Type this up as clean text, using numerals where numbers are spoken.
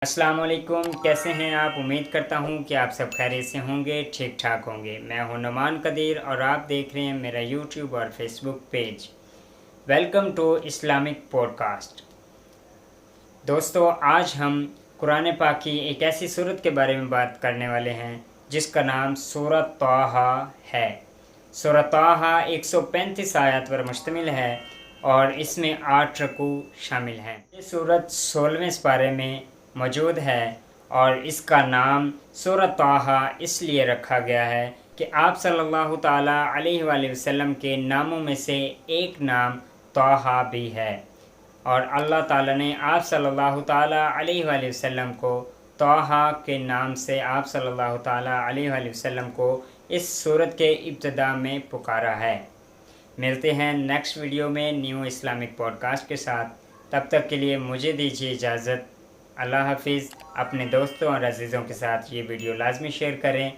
अस्सलाम वालेकुम। कैसे हैं आप? उम्मीद करता हूं कि आप सब खैरियत से होंगे, ठीक ठाक होंगे। मैं हूं नुमान कदीर और आप देख रहे हैं मेरा यूट्यूब और Facebook page. Welcome to Islamic podcast. दोस्तों, आज हम कुरान पाक की एक ऐसी सूरत के बारे में बात करने वाले हैं जिसका नाम सूरत ताहा है। सूरत ताहा 135 आयत पर मुश्तमिल है और इसमें 8 रकू शामिल हैं। ये सूरत 16वें पारे में मौजूद है और इसका नाम सूरत ताहा इसलिए रखा गया है कि आप सल्लल्लाहु ताला अलैहि वसल्लम के नामों में से एक नाम ताहा भी है और अल्लाह ताला ने आप सल्लल्लाहु ताला अलैहि वसल्लम को ताहा के नाम से आप सल्लल्लाहु ताला अलैहि वसल्लम को इस सूरत के इब्तिदा में पुकारा है। मिलते हैं नेक्स्ट वीडियो में न्यू इस्लामिक पॉडकास्ट के साथ। तब तक के लिए मुझे दीजिए इजाज़त। अल्लाह हाफिज़। अपने दोस्तों और अजीज़ों के साथ ये वीडियो लाजमी शेयर करें।